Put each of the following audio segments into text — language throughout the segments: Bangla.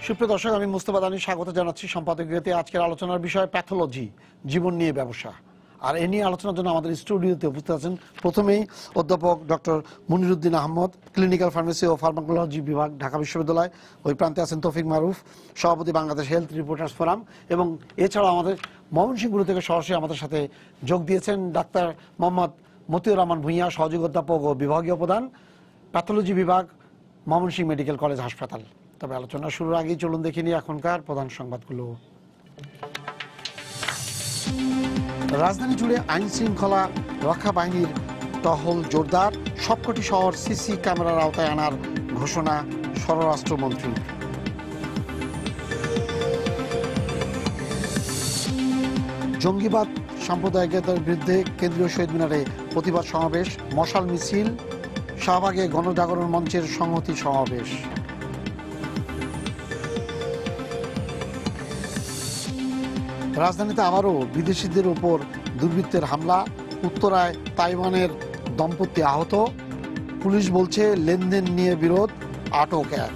সুপ্রিয় দর্শক, আমি মুস্তাফা দানি স্বাগত জানাচ্ছি সম্পাদকীয়তে। আজকের আলোচনার বিষয় প্যাথোলজি, জীবন নিয়ে ব্যবসা। আর এ নিয়ে আলোচনার জন্য আমাদের স্টুডিওতে উপস্থিত আছেন প্রথমেই অধ্যাপক doctor Moniruddin Ahmad, clinical pharmacy ও ফার্মাকোলজি বিভাগ, ঢাকা বিশ্ববিদ্যালয়। ওই প্রান্তে আছেন তৌফিক মারুফ, সভাপতি বাংলাদেশ হেলথ রিপোর্টার্স ফোরাম। এবং এছাড়াও আমাদের ময়মনসিংহ থেকে সরাসরি আমাদের সাথে যোগ দিয়েছেন ডাক্তার মোহাম্মদ মতিউর রহমান ভূঁইয়া, সহযোগী অধ্যাপক ও বিভাগীয় প্রধান, প্যাথোলজি বিভাগ, ময়মনসিংহ মেডিকেল কলেজ হাসপাতাল। তবে আলোচনা শুরুর আগেই চলুন দেখে নিই এখনকার প্রধান সংবাদগুলো। রাজধানী জুড়ে আইন শৃঙ্খলা রক্ষা বাহিনীর টহল জোরদার, সবকটি শহর সিসি ক্যামেরার আওতায় আনার ঘোষণা স্বরাষ্ট্রমন্ত্রী। জঙ্গিবাদ সাম্প্রদায়িকতার বিরুদ্ধে কেন্দ্রীয় শহীদ মিনারে প্রতিবাদ সমাবেশ, মশাল মিছিল, শাহবাগে গণজাগরণ মঞ্চের সংহতি সমাবেশ। রাজধানীতে আবারও বিদেশিদের উপর দুর্বৃত্তের হামলা, উত্তরায় তাইওয়ানের দম্পতি আহত, পুলিশ বলছে লেনদেন নিয়ে বিরোধ, আটক এক।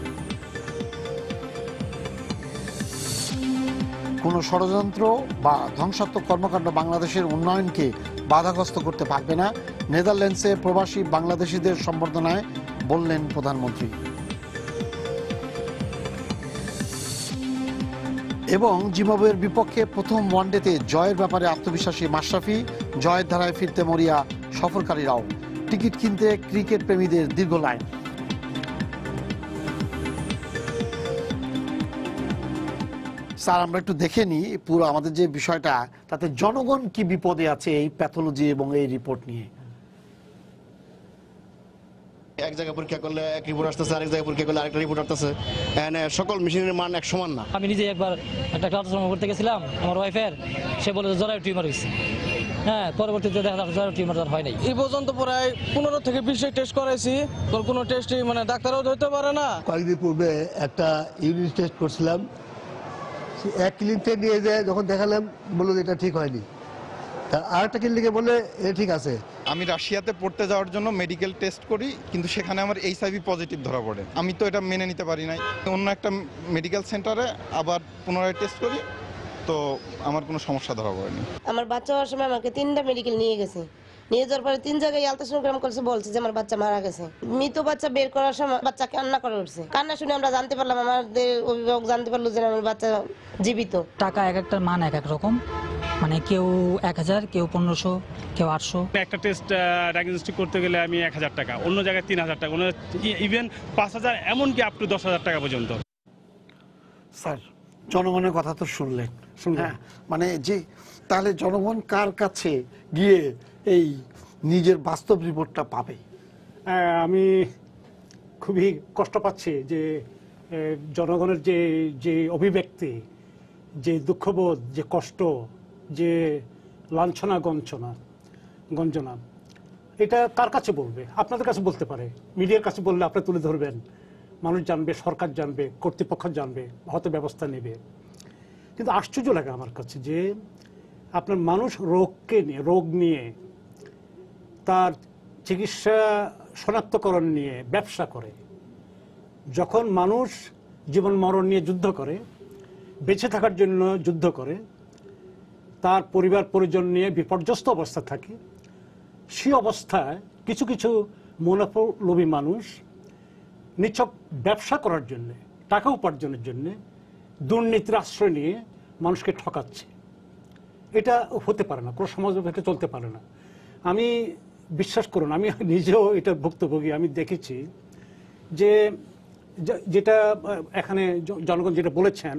কোনো ষড়যন্ত্র বা ধ্বংসাত্মক কর্মকাণ্ড বাংলাদেশের উন্নয়নকে বাধাগ্রস্ত করতে পারবে না, নেদারল্যান্ডসে প্রবাসী বাংলাদেশিদের সম্বর্ধনায় বললেন প্রধানমন্ত্রী। এবং জিম্বাবুয়ের বিপক্ষে প্রথম ওয়ানডেতে জয়ের ব্যাপারে আত্মবিশ্বাসী মাশরাফি, জয়ের ধারায় ফিরতে মরিয়া সফরকারীরাও। টিকিট কিনতে ক্রিকেট প্রেমীদের দীর্ঘ লাইন। স্যার, আমরা একটু দেখে নিই পুরো আমাদের যে বিষয়টা, তাতে জনগণ কি বিপদে আছে এই প্যাথোলজি এবং এই রিপোর্ট নিয়ে। এক জায়গায় পরীক্ষা করলে এক রিপোর্ট আসতেছে, আরেক জায়গায় পরীক্ষা করলে আরেকটা রিপোর্ট আসতেছে। সকল মেশিনের মান এক সমান না। আমি নিজে একবার একটা আল্ট্রাসাউন্ড করতে গেছিলাম আমার ওয়াইফের, সে বলে জরায়ু টিউমার হয়েছে। হ্যাঁ, পরবর্তীতে দেখা যাচ্ছে জরায়ু টিউমার হয় নাই। এই পর্যন্ত প্রায় 15 থেকে 20 টেস্ট করেছি, কোনো টেস্টই ডাক্তারও ধরতে পারে না। কয়েকদিন পূর্বে একটা ইউরিন টেস্ট করছিলাম, এক ক্লিনিকে নিয়ে যায়, যখন দেখালাম বললো এটা ঠিক হয়নি, আরেকটা ক্লিনিকে বলে এটা ঠিক আছে। আমি রাশিয়াতে পড়তে যাওয়ার জন্য মেডিকেল টেস্ট করি, কিন্তু সেখানে আমার এইচআইভি পজিটিভ ধরা পড়ে। আমি তো এটা মেনে নিতে পারি নাই। অন্য একটা মেডিকেল সেন্টারে আবার পুনরায় টেস্ট করি, তো আমার কোনো সমস্যা ধরা পড়েনি। আমার বাচ্চা হওয়ার সময় আমাকে 3টা মেডিকেল নিয়ে গেছে, নিয়ে যাওয়ার পরে 3 জায়গায় আলট্রাসাউন্ড করছে, বলছে যে আমার বাচ্চা মারা গেছে। মৃত বাচ্চা বের করার সময় বাচ্চা কান্না করে উঠছে। কান্না শুনে আমরা জানতে পারলাম, আমাদের অভিভাবক জানতে পারলো যে আমার বাচ্চা জীবিত। টাকা এক একটার মান এক এক রকম, কেউ 1000, কেউ 1500, কেউ 800। একটা টেস্ট ডায়াগনস্টিক করতে গেলে আমি 1000 টাকা, অন্য জায়গায় 3000 টাকা, ইভেন 5000, এমনকি আপ টু 10,000 টাকা পর্যন্ত। স্যার, জনগণের কথা তো শুনলেন। হ্যাঁ, যে তাহলে জনগণ কার কাছে গিয়ে এই নিজের বাস্তব রিপোর্টটা পাবে? আমি খুবই কষ্ট পাচ্ছি যে জনগণের যে অভিব্যক্তি, যে দুঃখবোধ, যে কষ্ট, যে লাঞ্ছনা গঞ্জনা, এটা কার কাছে বলবে? আপনাদের কাছে বলতে পারে, মিডিয়ার কাছে বললে আপনি তুলে ধরবেন, মানুষ জানবে, সরকার জানবে, কর্তৃপক্ষ জানবে, হয়তো ব্যবস্থা নেবে। কিন্তু আশ্চর্য লাগে আমার কাছে যে আপনার মানুষ রোগ নিয়ে, তার চিকিৎসা শনাক্তকরণ নিয়ে ব্যবসা করে। যখন মানুষ জীবন মরণ নিয়ে যুদ্ধ করে, বেঁচে থাকার জন্য যুদ্ধ করে, তার পরিবার পরিজন নিয়ে বিপর্যস্ত অবস্থা থাকে, সেই অবস্থায় কিছু কিছু মুনাফালোভী মানুষ নিছক ব্যবসা করার জন্য, টাকা উপার্জনের জন্য দুর্নীতির আশ্রয় নিয়ে মানুষকে ঠকাচ্ছে। এটা হতে পারে না, কোনো সমাজ এটা চলতে পারে না। আমি বিশ্বাস করুন, আমি নিজেও এটা ভুক্তভোগী। আমি দেখেছি যে যেটা এখানে জনগণ যেটা বলেছেন,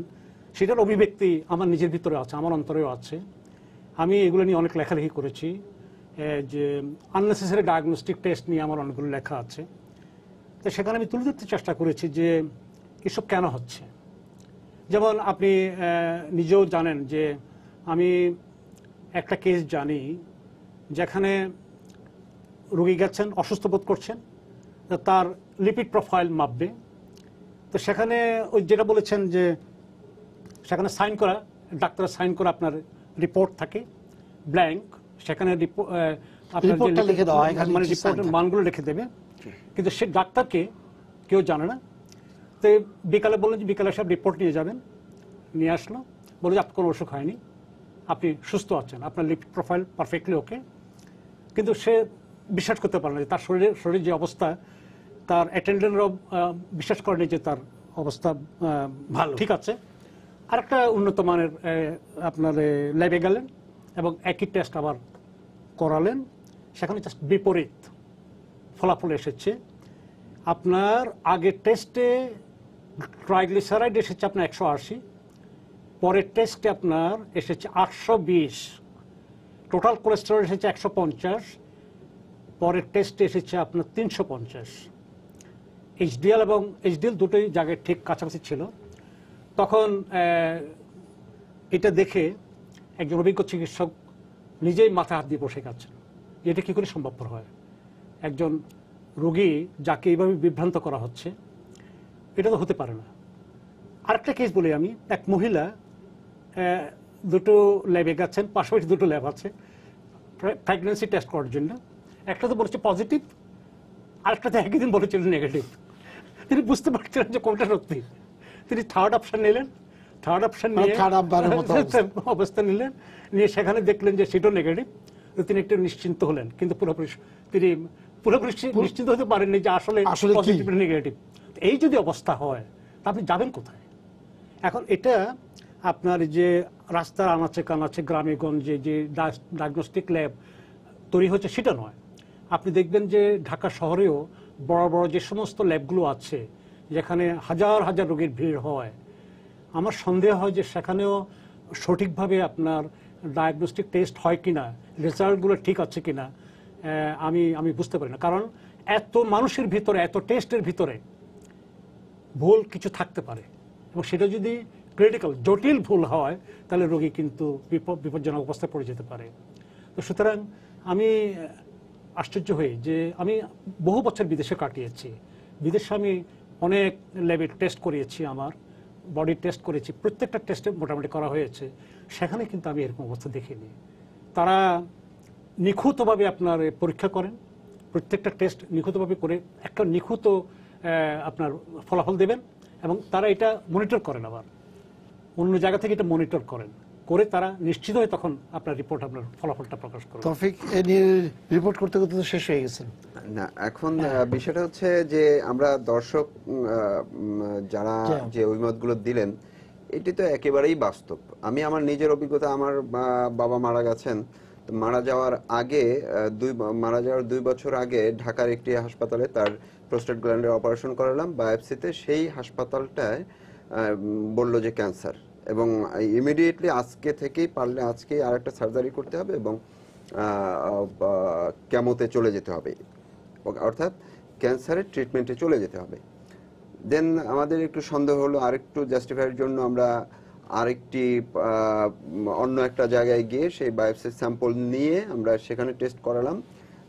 সেটার অভিব্যক্তি আমার নিজের ভিতরে আছে, আমার অন্তরেও আছে। আমি এগুলো নিয়ে অনেক লেখালেখি করেছি, যে আননেসেসারি ডায়াগনস্টিক টেস্ট নিয়ে আমার অনেকগুলো লেখা আছে। তো সেখানে আমি তুলে ধরতে চেষ্টা করেছি যে এসব কেন হচ্ছে। যেমন আপনি নিজেও জানেন যে আমি একটা কেস জানি যেখানে রোগী গেছেন, অসুস্থ বোধ করছেন, তার লিপিড প্রোফাইল মাপবে। তো সেখানে ওই যেটা বলেছেন যে সেখানে সাইন করা, ডাক্তারের সাইন করা আপনার রিপোর্ট থাকে ব্ল্যাঙ্ক, সেখানে রিপোর্টের মানগুলো লিখে দেবে, কিন্তু সে ডাক্তারকে কেউ জানে না। তো বিকালে বললেন যে বিকালে সব রিপোর্ট নিয়ে যাবেন, নিয়ে আসলো, বলে যে আপনার কোনো অসুখ হয়নি, আপনি সুস্থ আছেন, আপনার লিপিড প্রোফাইল পারফেক্টলি ওকে। কিন্তু সে বিশ্বাস করতে পারে না যে তার শরীরের যে অবস্থা, তার অ্যাটেন্ডেন্টরাও বিশ্বাস করেনি যে তার অবস্থা ভালো ঠিক আছে। আরেকটা উন্নত মানের আপনার ল্যাবে গেলেন এবং একই টেস্ট আবার করালেন, সেখানে জাস্ট বিপরীত ফলাফল এসেছে। আপনার আগের টেস্টে ট্রাইগ্লিসারাইড এসেছে আপনার 180, পরের টেস্টে আপনার এসেছে 820, টোটাল কোলেস্টেরল এসেছে 150, পরের টেস্টে এসেছে আপনার 350। এইচডিএল এবং এইচডিএল দুটোই জায়গায় ঠিক কাছাকাছি ছিল। তখন এটা দেখে একজন অভিজ্ঞ চিকিৎসক নিজেই মাথা হাত দিয়ে বসে গেছেন, এটা কী করে সম্ভবপর হয়। একজন রোগী যাকে এইভাবে বিভ্রান্ত করা হচ্ছে, এটা তো হতে পারে না। আরেকটা কেস বলি আমি, এক মহিলা দুটো ল্যাবে গেছেন, পাশাপাশি দুটো ল্যাব আছে প্রেগন্যান্সি টেস্ট করার জন্য। একটা তো বলেছে পজিটিভ, আরেকটাতে একই দিন বলেছিলেন নেগেটিভ। তিনি বুঝতে পারছিলেন যে কোনটা সত্যি। তিনি থার্ড অপশন নিলেন, থার্ড অপশন নিয়ে অবস্থা নিলেন, নিয়ে সেখানে দেখলেন যে সেটাও নেগেটিভ। তো তিনি একটু নিশ্চিন্ত হলেন, কিন্তু তিনি পুরোপুরি নিশ্চিন্ত হতে পারেননি যে আসলে পজিটিভ নেগেটিভ। এই যদি অবস্থা হয় তা আপনি যাবেন কোথায়? এখন এটা আপনার যে রাস্তার আনাচে কানাচে গ্রামে গঞ্জে যে ডায়াগনস্টিক ল্যাব তৈরি হচ্ছে সেটা নয়। আপনি দেখবেন যে ঢাকা শহরেও বড় বড় যে সমস্ত ল্যাবগুলো আছে, যেখানে হাজার হাজার রোগীর ভিড় হয়, আমার সন্দেহ হয় যে সেখানেও সঠিকভাবে আপনার ডায়াগনস্টিক টেস্ট হয় কিনা, রেজাল্টগুলো ঠিক আছে কিনা আমি বুঝতে পারি না। কারণ এত মানুষের ভিতরে, এত টেস্টের ভিতরে ভুল কিছু থাকতে পারে, এবং সেটা যদি ক্রিটিক্যাল জটিল ভুল হয় তাহলে রোগী কিন্তু বিপজ্জনক অবস্থায় পড়ে যেতে পারে। তো সুতরাং আমি আশ্চর্য হই যে আমি বহু বছর বিদেশে কাটিয়েছি, বিদেশে আমি অনেক ল্যাবে টেস্ট করিয়েছি, আমার বডি টেস্ট করেছি, প্রত্যেকটা টেস্টে মোটামুটি করা হয়েছে, সেখানে কিন্তু আমি এরকম অবস্থা দেখিনি। তারা নিখুঁতভাবে আপনার পরীক্ষা করেন, প্রত্যেকটা টেস্ট নিখুঁতভাবে করে একটা নিখুঁত আপনার ফলাফল দেবেন, এবং তারা এটা মনিটর করেন, আবার অন্য জায়গা থেকে এটা মনিটর করেন, করে তারা নিশ্চিত হয়ে তখন আপনার রিপোর্ট, আপনার ফলাফলটা প্রকাশ করেন। তৌফিক এ নিয়ে রিপোর্ট করতে করতে তো শেষ হয়ে গেছেন না। এখন বিষয়টা হচ্ছে যে আমরা দর্শক যারা যে অভিমতগুলো দিলেন, এটি তো একেবারেই বাস্তব। আমি আমার নিজের অভিজ্ঞতা, আমার বাবা মারা গেছেন, মারা যাওয়ার 2 বছর আগে ঢাকার একটি হাসপাতালে তার প্রোস্টেট গ্ল্যান্ডের অপারেশন করালাম বায়োপসিতে। সেই হাসপাতালটায় বলল যে ক্যান্সার, এবং ইমিডিয়েটলি আজকে থেকেই পারলে আজকে আরেকটা সার্জারি করতে হবে এবং কেমোতে চলে যেতে হবে, অর্থাৎ ক্যান্সারের ট্রিটমেন্টে চলে যেতে হবে। দেন আমাদের একটু সন্দেহ হলো, আরেকটু জাস্টিফাইয়ের জন্য আমরা আরেকটি অন্য একটা জায়গায় গিয়ে সেই বায়োপসি স্যাম্পল নিয়ে আমরা সেখানে টেস্ট করালাম।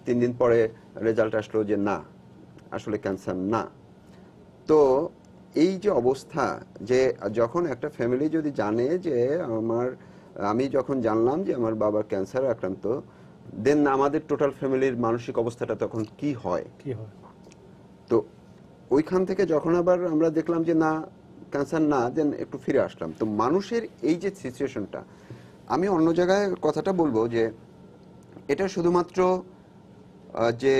3 দিন পরে রেজাল্ট আসলো যে না, আসলে ক্যান্সার না। তো এই যে অবস্থা, যে যখন একটা ফ্যামিলি যদি জানে যে আমি যখন জানলাম যে আমার বাবা ক্যান্সার আক্রান্ত, দেন আমাদের টোটাল ফ্যামিলির মানসিক অবস্থাটা তখন কি হয়। তো ওইখান থেকে যখন আবার আমরা দেখলাম যে না, ক্যান্সার না, দেন একটু ফিরে আসলাম। তো মানুষের এই যে সিচুয়েশনটা, আমি অন্য জায়গায় কথাটা বলবো যে এটা শুধুমাত্র যে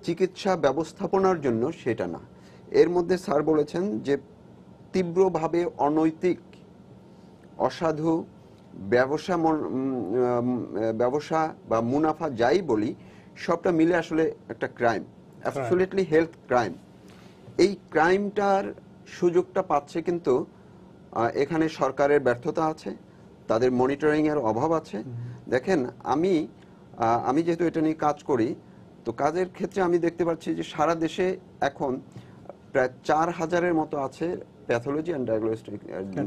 চিকিৎসা ব্যবস্থাপনার জন্য সেটা না। এর মধ্যে স্যার বলেছেন যে তীব্রভাবে অনৈতিক, অসাধু ব্যবসা বা মুনাফা যাই বলি, সবটা মিলে আসলে একটা ক্রাইম, অ্যাবসলিউটলি হেলথ ক্রাইম। এই ক্রাইমটার সুযোগটা পাচ্ছে কিন্তু এখানে সরকারের ব্যর্থতা আছে, তাদের মনিটরিং এর অভাব আছে। দেখেন, আমি যেহেতু এটা নিয়ে কাজ করি, তো কাজের ক্ষেত্রে আমি দেখতে পাচ্ছি যে সারা দেশে এখন প্রায় 4000-এর মতো আছে প্যাথোলজি অ্যান্ড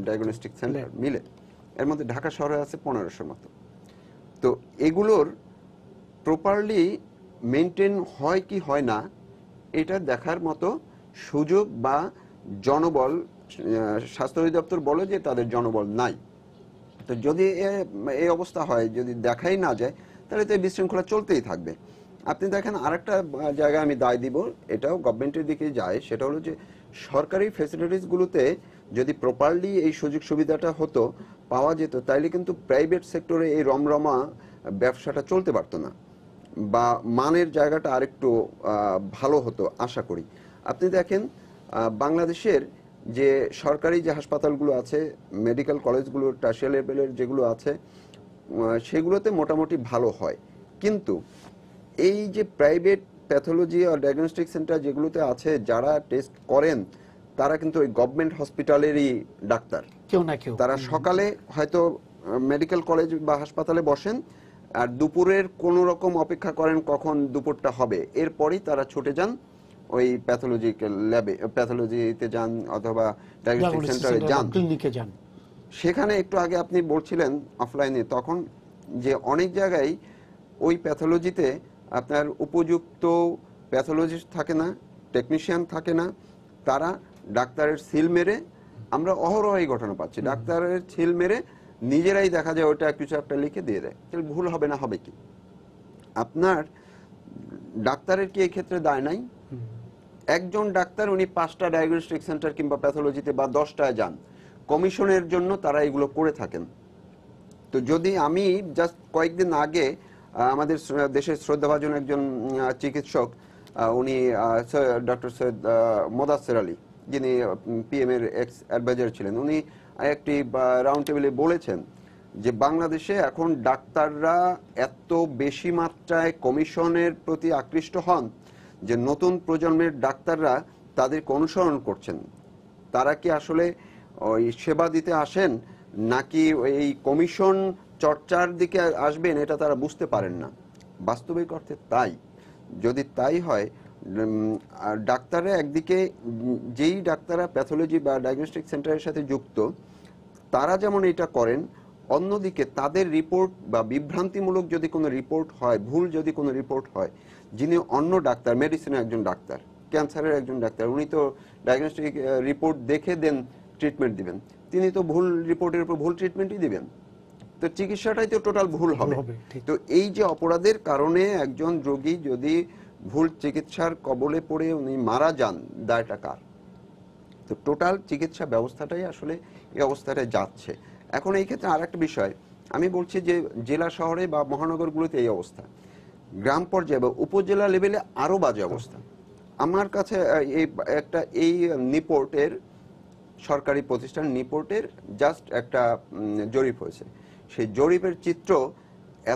ডায়াগনস্টিক সেন্টার মিলে। এর মধ্যে ঢাকা শহরে আছে 1500-র মতো। তো এগুলোর প্রপারলি মেনটেন হয় কি হয় না, এটা দেখার মতো সুযোগ বা জনবল, স্বাস্থ্য অধিদপ্তর বলে যে তাদের জনবল নাই। তো যদি এই অবস্থা হয়, যদি দেখাই না যায়, তাহলে তো এই বিশৃঙ্খলা চলতেই থাকবে। আপনি দেখেন, আরেকটা জায়গায় আমি দায় দিব, এটাও গভর্নমেন্টের দিকে যায়, সেটা হলো যে সরকারি ফ্যাসিলিটিসগুলোতে যদি প্রপারলি এই সুযোগ সুবিধাটা হতো, পাওয়া যেত, তাইলে কিন্তু প্রাইভেট সেক্টরে এই রমরমা ব্যবসাটা চলতে পারতো না, বা মানের জায়গাটা আরেকটু ভালো হতো আশা করি। আপনি দেখেন বাংলাদেশের যে সরকারি যে হাসপাতালগুলো আছে, মেডিকেল কলেজগুলো টার্সিয়ারি লেভেলের যেগুলো আছে, সেগুলোতে মোটামুটি ভালো হয়। কিন্তু এই যে প্রাইভেট প্যাথোলজি আর ডায়াগনস্টিক সেন্টার যেগুলোতে আছে, যারা টেস্ট করেন তারা কিন্তু ওই গভর্নমেন্ট হসপিটালেরই ডাক্তার, কেউ না কেউ। তারা সকালে হয়তো মেডিকেল কলেজ বা হাসপাতালে বসেন, আর দুপুরের কোনো রকম অপেক্ষা করেন কখন দুপুরটা হবে, এরপরই তারা ছুটে যান ওই প্যাথোলজিক্যাল ল্যাবে, প্যাথোলজিতে যান অথবা ডায়াগনস্টিক সেন্টারে যান, ক্লিনিকে যান। সেখানে একটু আগে আপনি বলছিলেন অফলাইনে, তখন যে অনেক জায়গায় ওই প্যাথোলজিতে আপনার উপযুক্ত প্যাথোলজিস্ট থাকে না, টেকনিশিয়ান থাকে না, তারা ডাক্তারের সিল মেরে, আমরা অহরহ এই ঘটনা পাচ্ছি, ডাক্তারের সিল মেরে নিজেরাই দেখা যায় ওটা কিছু একটা লিখে দিয়ে দেয়। তাহলে ভুল হবে না হবে কি? আপনার ডাক্তারের কি এই ক্ষেত্রে দায় নাই? একজন ডাক্তার উনি 5টা ডায়াগনস্টিক সেন্টার কিংবা প্যাথোলজিতে বা 10টায় যান, কমিশনের জন্য তারা এগুলো করে থাকেন। তো যদি আমি জাস্ট কয়েকদিন আগে আমাদের দেশের শ্রদ্ধাভাজন একজন চিকিৎসক, উনি ডক্টর সৈয়দ মোদাসের আলী, যিনি পিএম এর এক্স অ্যাডভাইজার ছিলেন, উনি একটি রাউন্ড টেবিলে বলেছেন যে বাংলাদেশে এখন ডাক্তাররা এত বেশি মাত্রায় কমিশনের প্রতি আকৃষ্ট হন যে নতুন প্রজন্মের ডাক্তাররা তাদেরকে অনুসরণ করছেন। তারা কি আসলে ওই সেবা দিতে আসেন নাকি এই কমিশন চর্চার দিকে আসবেন, এটা তারা বুঝতে পারেন না। বাস্তবিক অর্থে তাই। যদি তাই হয়, ডাক্তাররা একদিকে যেই ডাক্তাররা প্যাথোলজি বা ডায়াগনস্টিক সেন্টারের সাথে যুক্ত, তারা যেমন এটা করেন, অন্যদিকে তাদের রিপোর্ট বা বিভ্রান্তিমূলক যদি কোনো রিপোর্ট হয়, ভুল যদি কোনো রিপোর্ট হয়, যিনি অন্য ডাক্তার, মেডিসিনের একজন ডাক্তার, ক্যান্সারের একজন ডাক্তার, উনি তো ডায়াগনস্টিক রিপোর্ট দেখে দেন ট্রিটমেন্ট দিবেন, তিনি তো ভুল রিপোর্টের উপর ভুল ট্রিটমেন্টই দিবেন, তো চিকিৎসাটাই তো টোটাল ভুল হবে। তো এই যে অপরাধের কারণে একজন রোগী যদি ভুল চিকিৎসার কবলে পড়ে উনি মারা যান, দায়টা কার? তো টোটাল চিকিৎসা ব্যবস্থাটাই আসলে এই অবস্থাটায় যাচ্ছে। এখন এই ক্ষেত্রে আর একটা বিষয় আমি বলছি যে জেলা শহরে বা মহানগরগুলোতে এই অবস্থা, গ্রাম পর্যায়ে বা উপজেলা লেভেলে আরো বাজে অবস্থা। আমার কাছে এই নিপোর্টের সরকারি প্রতিষ্ঠান নিপোর্টের জাস্ট একটা জরিপ হয়েছে, সেই জরিপের চিত্র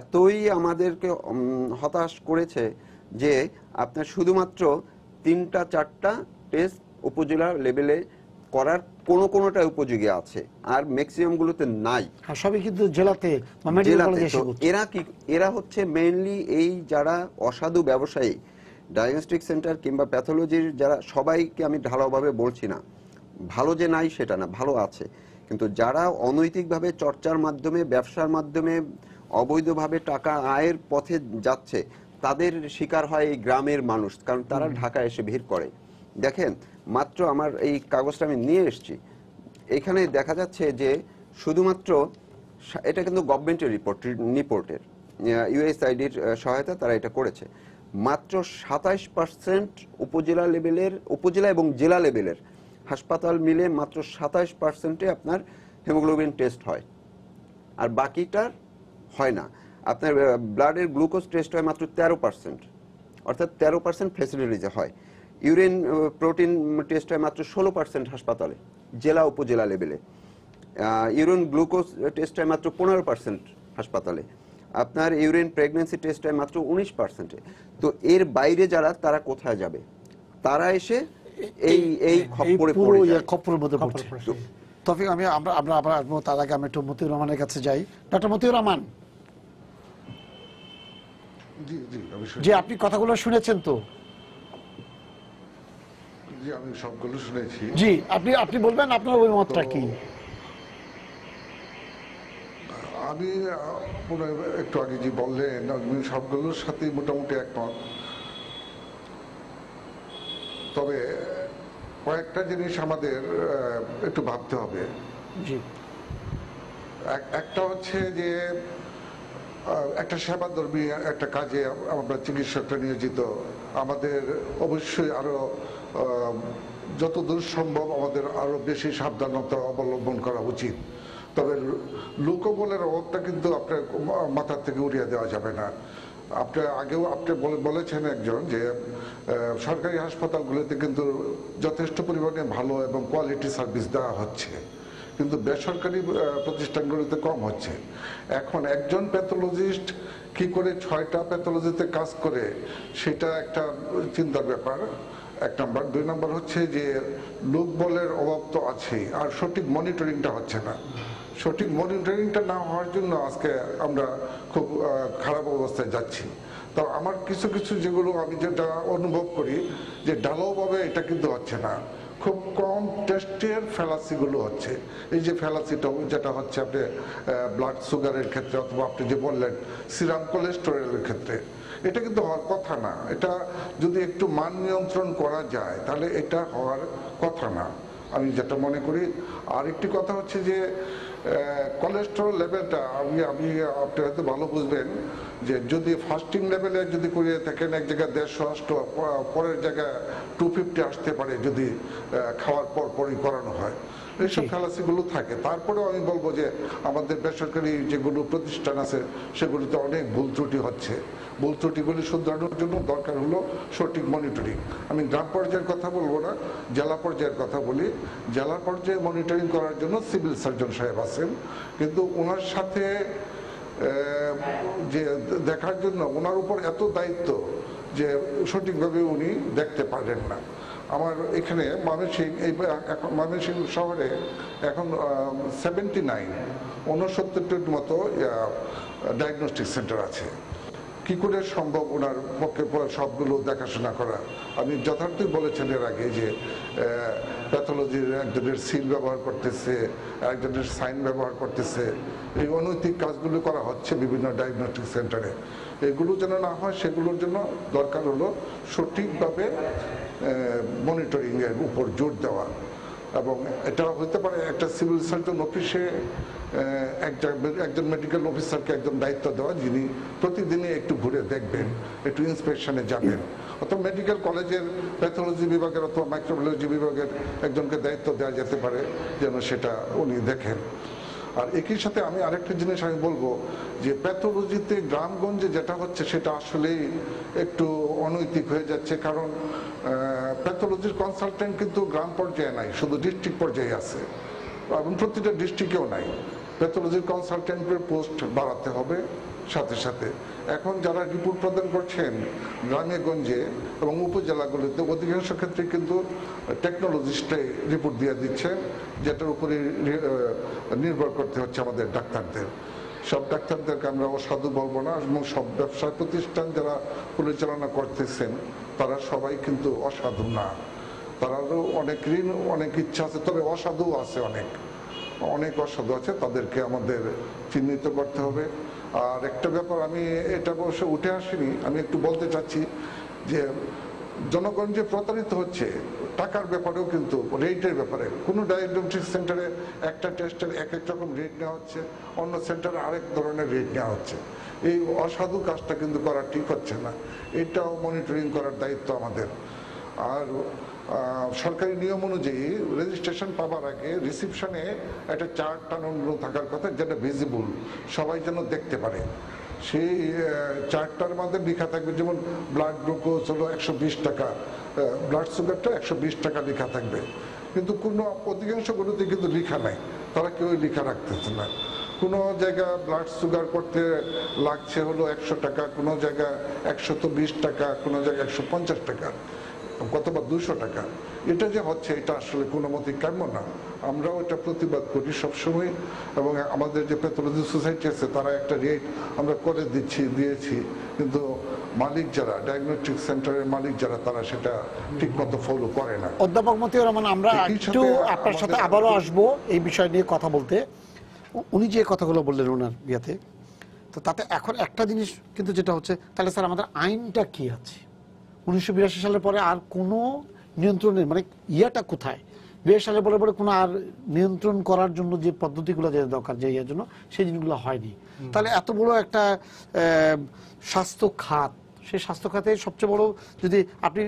এতই আমাদেরকে হতাশ করেছে যে আপনার শুধুমাত্র 3-4টা টেস্ট উপজেলা লেভেলে করার কোনোটা উপযোগী আছে, আর ম্যাক্সিমাম গুলোতে নাই, সবই কিন্তু জেলাতে বা মেডিকেল কলেজে এসে করছে। এরা হচ্ছে মেইনলি এই যারা অসাধু ব্যবসায়ী, ডায়াগনস্টিক সেন্টার কিংবা প্যাথোলজির যারা, সবাইকে আমি ঢালাওভাবে বলছি না, ভালো যে নাই সেটা না, ভালো আছে, কিন্তু যারা অনৈতিকভাবে চর্চার মাধ্যমে, ব্যবসার মাধ্যমে অবৈধভাবে টাকা আয়ের পথে যাচ্ছে, তাদের শিকার হয় এই গ্রামের মানুষ, কারণ তারা ঢাকা এসে ভিড় করে। দেখেন, মাত্র আমার এই কাগজটা আমি নিয়ে এসেছি, এখানে দেখা যাচ্ছে যে শুধুমাত্র, এটা কিন্তু গভর্নমেন্টের রিপোর্ট, নিপোর্টের ইউএসআইডির সহায়তা তারা এটা করেছে, মাত্র 27% উপজেলা লেভেলের, উপজেলা এবং জেলা লেভেলের হাসপাতাল মিলে মাত্র 27%-এ আপনার হিমোগ্লোবিন টেস্ট হয়, আর বাকিটার হয় না। আপনার ব্লাডের গ্লুকোজ টেস্ট হয় মাত্র 13%, অর্থাৎ 13% ফ্যাসিলিটিতে হয়। ইউরিন প্রোটিন টেস্ট হয় মাত্র 16% হাসপাতালে, জেলা উপজেলা লেভেলে। ইউরিন গ্লুকোজ টেস্ট হয় মাত্র 15% হাসপাতালে। আপনার ইউরিন প্রেগন্যান্সি টেস্ট হয় মাত্র 19%। তো এর বাইরে যারা, তারা কোথায় যাবে? তারা এসে এই খপ্পরে পড়ে যায়, খপ্পরের মধ্যে পড়ছে। তফিক, আমরা আবার আসবো, তার আগে আমি একটু মতিউর রহমানের কাছে যাই। ডক্টর মতিউর রহমান, জি আপনি কথাগুলো শুনেছেন তো? জি, আমি সবগুলো শুনেছি। জি, আপনি বলবেন আপনার অভিমতটা কি? আমি একটু আগে যে বললেন, আমি সবগুলোর সাথে মোটামুটি একমত, তবে কয়েকটা জিনিস আমাদের একটু ভাবতে হবে। জি, একটা হচ্ছে যে একটা সেবাধর্মী একটা কাজে আমরা চিকিৎসকরা নিয়োজিত, আমাদের অবশ্যই আরো যতদূর সম্ভব আমাদের আরো বেশি সাবধানতা অবলম্বন করা উচিত। তবে লোকবলের অভাবটা কিন্তু আপনার মাথার থেকে উড়িয়ে দেওয়া যাবে না। আগেও আপনি বলেছেন একজন যে সরকারি হাসপাতালগুলোতে কিন্তু যথেষ্ট পরিমাণে ভালো এবং কোয়ালিটি সার্ভিস দেওয়া হচ্ছে, কিন্তু বেসরকারি প্রতিষ্ঠানগুলোতে কম হচ্ছে। এখন একজন প্যাথোলজিস্ট কি করে 6টা প্যাথোলজিতে কাজ করে সেটা একটা চিন্তার ব্যাপার, 1 নম্বর। 2 নম্বর হচ্ছে যে লোকবলের অভাব তো আছেই, আর সঠিক মনিটরিংটা হচ্ছে না। সঠিক মনিটরিংটা না হওয়ার জন্য আজকে আমরা খুব খারাপ অবস্থায় যাচ্ছি। তো আমার কিছু কিছু যেগুলো আমি যেটা অনুভব করি যে ঢালাওভাবে এটা কিন্তু হচ্ছে না, খুব কম টেস্টের ফ্যালাসিগুলো হচ্ছে। এই যে ফ্যালাসিটা যেটা হচ্ছে আপনি ব্লাড সুগারের ক্ষেত্রে, অথবা আপনি যে বললেন সিরাম কোলেস্টেরলের ক্ষেত্রে, এটা কিন্তু হওয়ার কথা না। এটা যদি একটু মান নিয়ন্ত্রণ করা যায় তাহলে এটা হওয়ার কথা না, আমি যেটা মনে করি। আর একটি কথা হচ্ছে যে কোলেস্টেরল লেভেলটা আপনি হয়তো ভালো বুঝবেন যে যদি ফাস্টিং লেভেলে যদি করিয়ে থাকেন এক জায়গায় 150 পরের জায়গায় 250 আসতে পারে যদি খাওয়ার পর পরই করানো হয়, এইসব ফ্যালাসিগুলো থাকে। তারপরেও আমি বলবো যে আমাদের বেসরকারি যেগুলো প্রতিষ্ঠান আছে সেগুলোতে অনেক ভুল ত্রুটি হচ্ছে। ভুল ত্রুটিগুলি শুধরানোর জন্য দরকার হলো সঠিক মনিটরিং। আমি গ্রাম পর্যায়ের কথা বলবো না, জেলা পর্যায়ের কথা বলি। জেলা পর্যায়ে মনিটরিং করার জন্য সিভিল সার্জন সাহেব আছেন, কিন্তু ওনার সাথে যে দেখার জন্য ওনার উপর এত দায়িত্ব যে সঠিকভাবে উনি দেখতে পারেন না। আমার এখানে ময়মনসিংহ শহরে এখন 69-69 মতো ডায়াগনস্টিক সেন্টার আছে। কি করে সম্ভব ওনার পক্ষে সবগুলো দেখাশোনা করা? আমি যথার্থই বলেছেন এর আগে যে প্যাথোলজির একজনের সিল ব্যবহার করতেছে, একজনের সাইন ব্যবহার করতেছে, এই অনৈতিক কাজগুলো করা হচ্ছে বিভিন্ন ডায়াগনস্টিক সেন্টারে। এগুলো যেন না হয় সেগুলোর জন্য দরকার হলো সঠিকভাবে মনিটরিং এর উপর জোর দেওয়া। এবং এটা হতে পারে একটা সিভিল সার্জন অফিসে একজন মেডিকেল অফিসারকে একজন দায়িত্ব দেওয়া, যিনি প্রতিদিনই একটু ঘুরে দেখবেন, একটু ইন্সপেকশনে যাবেন। অথবা মেডিকেল কলেজের প্যাথোলজি বিভাগের অথবা মাইক্রোবায়োলজি বিভাগের একজনকে দায়িত্ব দেওয়া যেতে পারে যেন সেটা উনি দেখেন। আর একই সাথে আমি আরেকটা জিনিস আমি বলবো যে প্যাথোলজিতে গ্রামগঞ্জে যেটা হচ্ছে সেটা আসলেই একটু অনৈতিক হয়ে যাচ্ছে। কারণ প্যাথোলজির কনসালটেন্ট কিন্তু গ্রাম পর্যায়ে নাই, শুধু ডিস্ট্রিক্ট পর্যায়ে আছে, এবং প্রতিটা ডিস্ট্রিক্টেও নাই। প্যাথোলজির কনসালটেন্টের পোস্ট বাড়াতে হবে। সাথে সাথে এখন যারা রিপোর্ট প্রদান করছেন গ্রামে গঞ্জে এবং উপজেলাগুলোতে অধিকাংশ ক্ষেত্রে কিন্তু টেকনোলজিস্টটাই রিপোর্ট দিয়ে দিচ্ছেন, যেটার উপরে নির্ভর করতে হচ্ছে আমাদের ডাক্তারদের। সব ডাক্তারদেরকে আমরা অসাধু বলবো না, এবং সব ব্যবসা প্রতিষ্ঠান যারা পরিচালনা করতেছেন তারা সবাই কিন্তু অসাধু না। তারারও অনেক ঋণ, অনেক ইচ্ছা আছে, তবে অসাধু আছে, অনেক অসাধু আছে, তাদেরকে আমাদের চিহ্নিত করতে হবে। আর একটা ব্যাপার, আমি এটা অবশ্য উঠে আসিনি, আমি একটু বলতে চাচ্ছি যে জনগণ যে প্রতারিত হচ্ছে টাকার ব্যাপারেও কিন্তু রেটের ব্যাপারে, কোনো ডায়াগনস্টিক সেন্টারে একটা টেস্টের এক রকম রেট নেওয়া হচ্ছে, অন্য সেন্টারে আরেক ধরনের রেট নেওয়া হচ্ছে। এই অসাধু কাজটা কিন্তু করা ঠিক হচ্ছে না, এটাও মনিটরিং করার দায়িত্ব আমাদের। আর সরকারি নিয়ম অনুযায়ী রেজিস্ট্রেশন পাবার আগে রিসিপশনে একটা চার্ট টানানো থাকার কথা, যেটা ভিজিবল, সবাই যেন দেখতে পারে। সেই চার্টটার মধ্যে লেখা থাকবে, যেমন ব্লাড গ্লুকোজ হলো 120 টাকা, ব্লাড সুগারটা 120 টাকা লেখা থাকবে, কিন্তু কোনো অধিকাংশগুলোতে কিন্তু লেখা নাই, তারা কেউই লেখা রাখতেছে না। কোনো জায়গায় ব্লাড সুগার করতে লাগছে হলো 100 টাকা, কোনো জায়গায় 120 টাকা, কোনো জায়গায় 150 টাকা, কতবা 200 টাকা। এটা যে হচ্ছে এটা আসলে কোনো মতেই কাম্য না। আমরাও এটা প্রতিবাদ করি সবসময়, এবং আমাদের যে প্যাথোলজি সোসাইটি আছে তারা একটা রেট আমরা করে দিয়েছি, কিন্তু মালিক যারা, ডায়াগনস্টিক সেন্টারের মালিক যারা, তারা সেটা ঠিক মতো ফলো করে না। অধ্যাপক মতিউর রহমান, আমরা একটু আপনার সাথে আবারও আসবো এই বিষয় নিয়ে কথা বলতে। উনি যে কথাগুলো বললেন ওনার বিয়াতে, তো তাতে এখন একটা জিনিস কিন্তু যেটা হচ্ছে, তাহলে স্যার আমাদের আইনটা কি আছে? 1982 সালের পরে আর কোনো নিয়ন্ত্রণের মানে ইয়াটা কোথায়? 82 সালের পরে কোনো আর নিয়ন্ত্রণ করার জন্য যে পদ্ধতিগুলো যে দরকার, যে ইয়ার জন্য সেই জিনিসগুলো হয়নি। তাহলে এত বড় একটা স্বাস্থ্য খাত সেই স্বাস্থ্য খাতে সবচেয়ে বড়, যদি আপনি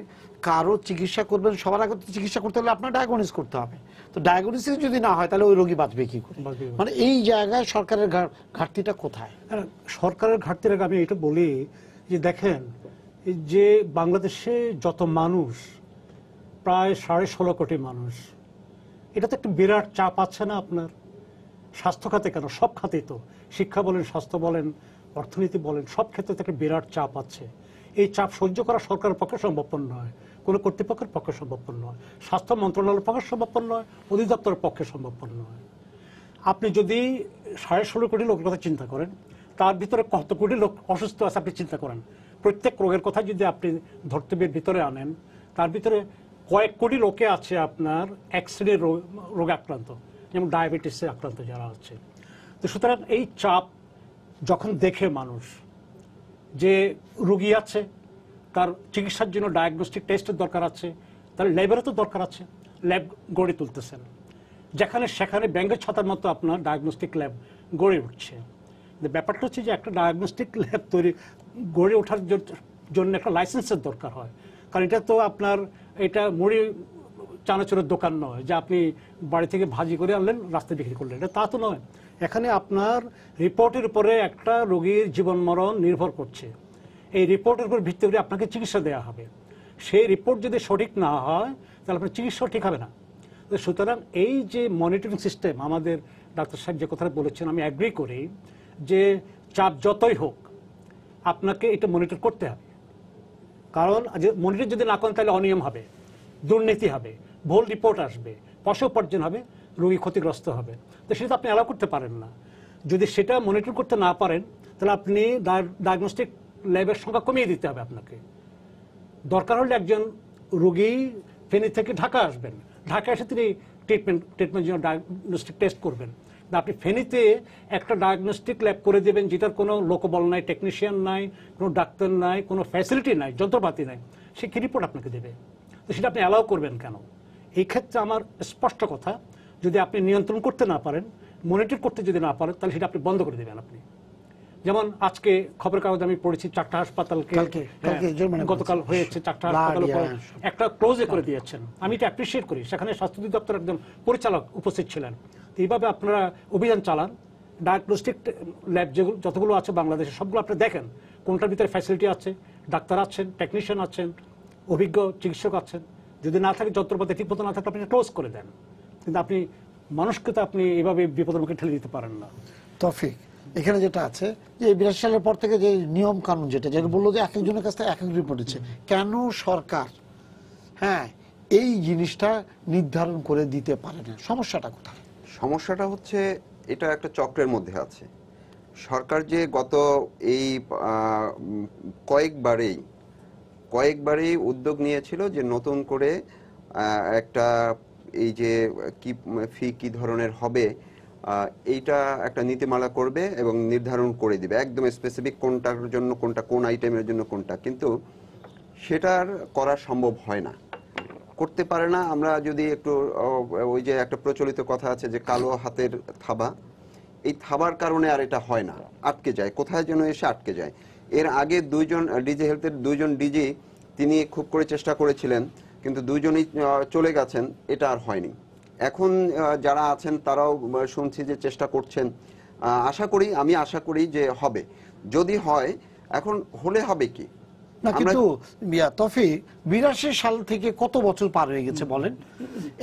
কারো চিকিৎসা করবেন সবার আগে তো চিকিৎসা করতে হলে আপনার ডায়াগনোস করতে হবে। তো ডায়াগনোসিস যদি না হয় তাহলে ওই রোগী বাঁচবে কি করে? মানে এই জায়গায় সরকারের ঘাটতিটা কোথায়? সরকারের ঘাটতির আগে আমি এটা বলি যে দেখেন, যে বাংলাদেশে যত মানুষ, প্রায় 16.5 কোটি মানুষ, এটা তো একটা বিরাট চাপ আছে না আপনার স্বাস্থ্য খাতে, কেন সব খাতেই তো, শিক্ষা বলেন, স্বাস্থ্য বলেন, অর্থনীতি বলেন, সব ক্ষেত্রে তো একটা বিরাট চাপ আছে। এই চাপ সহ্য করা সরকারের পক্ষে সম্ভবপর নয়, কোনো কর্তৃপক্ষের পক্ষে সম্ভবপর নয়, স্বাস্থ্য মন্ত্রণালয়ের পক্ষে সম্ভবপর নয়, অধিদপ্তরের পক্ষে সম্ভবপর নয়। আপনি যদি 16.5 কোটি লোকের কথা চিন্তা করেন, তার ভিতরে কত কোটি লোক অসুস্থ আছে আপনি চিন্তা করেন। প্রত্যেক রোগের কথা যদি আপনি ধর্তব্যের ভিতরে আনেন, তার ভিতরে কয়েক কোটি লোকে আছে আপনার এক শ্রেণীর রোগে আক্রান্ত, যেমন ডায়াবেটিসে আক্রান্ত যারা আছে। তো সুতরাং এই চাপ যখন দেখে মানুষ যে রোগী আছে, তার চিকিৎসার জন্য ডায়াগনস্টিক টেস্টের দরকার আছে, তার ল্যাবেরও তো দরকার আছে, ল্যাব গড়ে তুলতেছেন, যেখানে সেখানে ব্যাঙ্গের ছাতার মতো আপনার ডায়াগনস্টিক ল্যাব গড়ে উঠছে। ব্যাপারটা হচ্ছে যে একটা ডায়াগনস্টিক ল্যাব গড়ে ওঠার জন্য একটা লাইসেন্সের দরকার হয়, কারণ এটা তো আপনার এটা মুড়ি চানাচুরের দোকান নয় যে আপনি বাড়ি থেকে ভাজি করে আনলেন রাস্তায় বিক্রি করলেন, এটা তা তো নয়। এখানে আপনার রিপোর্টের উপরে একটা রোগীর জীবন মরণ নির্ভর করছে। এই রিপোর্টের উপর ভিত্তি করে আপনাকে চিকিৎসা দেওয়া হবে। সেই রিপোর্ট যদি সঠিক না হয় তাহলে আপনার চিকিৎসা ঠিক হবে না। সুতরাং এই যে মনিটরিং সিস্টেম, আমাদের ডাক্তার সাহেব যে কথাটা বলেছেন আমি অ্যাগ্রি করি, যে চাপ যতই হোক আপনাকে এটা মনিটর করতে হবে। কারণ মনিটর যদি না করেন তাহলে অনিয়ম হবে, দুর্নীতি হবে, ভুল রিপোর্ট আসবে, পয়সা উপার্জন হবে, রোগী ক্ষতিগ্রস্ত হবে। তো সেটা আপনি অ্যালাউ করতে পারেন না। যদি সেটা মনিটর করতে না পারেন তাহলে আপনি ডায়াগনস্টিক ল্যাবের সংখ্যা কমিয়ে দিতে হবে আপনাকে। দরকার হলে একজন রোগী ফেনী থেকে ঢাকা আসবেন, ঢাকা এসে তিনি ট্রিটমেন্ট জন্য ডায়াগনস্টিক টেস্ট করবেন। আপনি ফেনীতে একটা ডায়াগনস্টিক ল্যাব করে দেবেন যেটার কোনো লোকবল নাই, টেকনিশিয়ান নাই, কোনো ডাক্তার নাই, কোনো ফ্যাসিলিটি নাই, যন্ত্রপাতি নাই, সে কি রিপোর্ট আপনাকে দেবে? তো সেটা আপনি অ্যালাউ করবেন কেন? এই ক্ষেত্রে আমার স্পষ্ট কথা, যদি আপনি নিয়ন্ত্রণ করতে না পারেন, মনিটর করতে যদি না পারেন, তাহলে সেটা আপনি বন্ধ করে দেবেন। আপনি যেমন আজকে খবরের কাগজে আমি পড়েছি 4টা হাসপাতালকে গতকাল হয়েছে, 4টা হাসপাতাল একটা ক্লোজে করে দিয়েছেন। আমি এটা অ্যাপ্রিসিয়েট করি, সেখানে স্বাস্থ্য অধিদপ্তর একজন পরিচালক উপস্থিত ছিলেন। এইভাবে আপনারা অভিযান চালান, ডায়াগনস্টিক ল্যাব যতগুলো আছে বাংলাদেশে সবগুলো আপনি দেখেন কোনটার ভিতরে ফ্যাসিলিটি আছে, ডাক্তার আছেন, টেকনিশিয়ান আছেন, অভিজ্ঞ চিকিৎসক আছেন। যদি না থাকে, যন্ত্রপাতি ঠিক মতো না থাকে, আপনি ক্লোজ করে দেন। কিন্তু আপনি মানুষকে তো আপনি এভাবে বিপদের মুখে ঠেলে দিতে পারেন না। তৌফিক, এখানে যেটা আছে যে 82 সালের পর থেকে যে নিয়ম কানুন যেটা বললো যে এক একজনের কাছ থেকে এক এক রিপোর্ট দিচ্ছে, কেন সরকার এই জিনিসটা নির্ধারণ করে দিতে পারে না? সমস্যাটা কোথায়? সমস্যাটা হচ্ছে এটা একটা চক্রের মধ্যে আছে। সরকার যে গত এই কয়েকবারেই উদ্যোগ নিয়েছিল যে নতুন করে একটা এই যে কি ফি কি ধরনের হবে এইটা একটা নীতিমালা করবে এবং নির্ধারণ করে দিবে একদম স্পেসিফিক কোনটার জন্য কোনটা, কোন আইটেমের জন্য কোনটা, কিন্তু সেটার করা সম্ভব হয় না, করতে পারে না। আমরা যদি একটু ওই যে একটা প্রচলিত কথা আছে যে কালো হাতের থাবা, এই থাবার কারণে আর এটা হয় না, আটকে যায়, কোথায় যেন এসে আটকে যায়। এর আগে দুইজন ডিজি হেলথের দুইজন ডিজি তিনি খুব করে চেষ্টা করেছিলেন, কিন্তু দুইজনই চলে গেছেন, এটা আর হয়নি। এখন যারা আছেন তারাও শুনছি যে চেষ্টা করছেন, আমি আশা করি যে হবে। যদি হয়, এখন হলে হবে কি না, কিন্তু তৌফিক 82 সাল থেকে কত বছর পার হয়ে গেছে বলেন?